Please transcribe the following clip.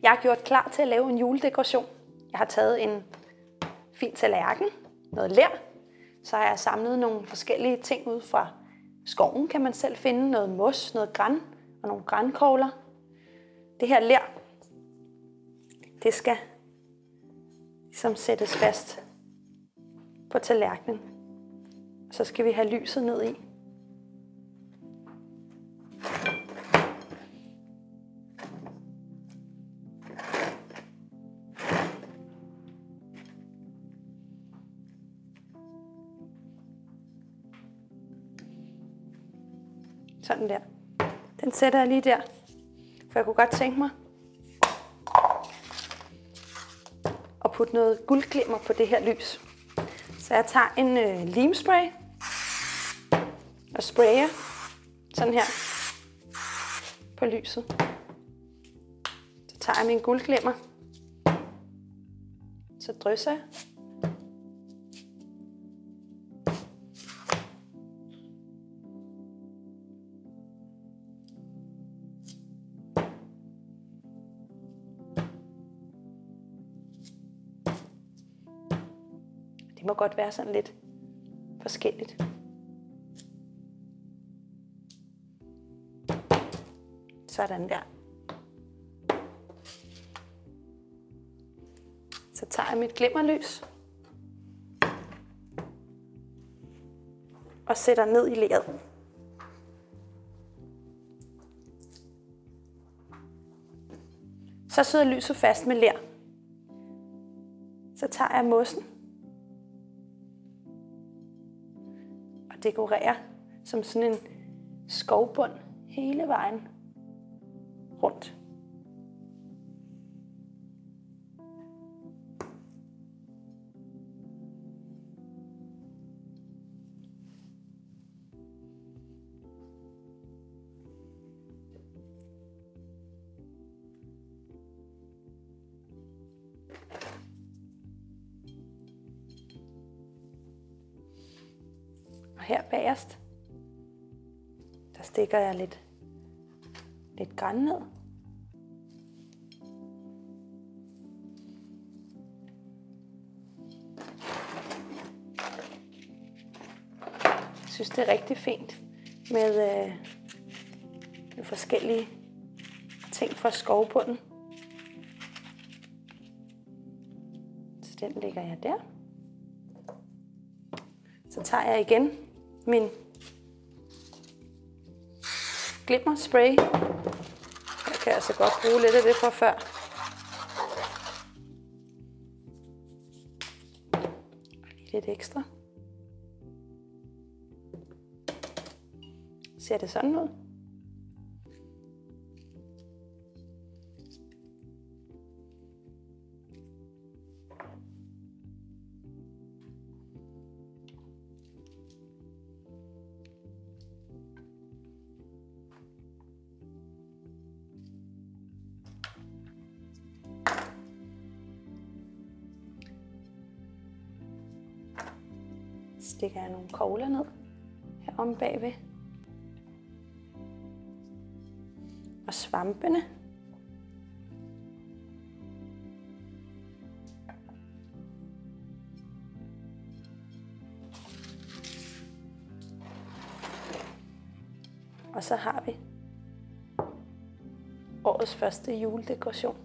Jeg har gjort klar til at lave en juledekoration. Jeg har taget en fin tallerken, noget ler. Så har jeg samlet nogle forskellige ting ud fra skoven, kan man selv finde. Noget mos, noget gran og nogle grankogler. Det her ler, det skal ligesom sættes fast på tallerkenen. Så skal vi have lyset ned i. Sådan der. Den sætter jeg lige der, for jeg kunne godt tænke mig at putte noget guldglimmer på det her lys. Så jeg tager en limspray og sprayer sådan her på lyset. Så tager jeg min guldglimmer, så drysser jeg. Det må godt være sådan lidt forskelligt. Sådan der. Så tager jeg mit glimmerlys og sætter ned i leret. Så sidder lyset fast med ler. Så tager jeg mossen og dekorerer som sådan en skovbund hele vejen rundt. Og her bagerst, der stikker jeg lidt gran ned. Jeg synes, det er rigtig fint med forskellige ting fra skovbunden. Så den lægger jeg der. Så tager jeg igen min glimmerspray. Her kan jeg altså godt bruge lidt af det fra før. Og lige lidt ekstra. Ser det sådan ud? Stikker jeg nogle kogler ned her om bagved. Og svampene. Og så har vi årets første juledekoration.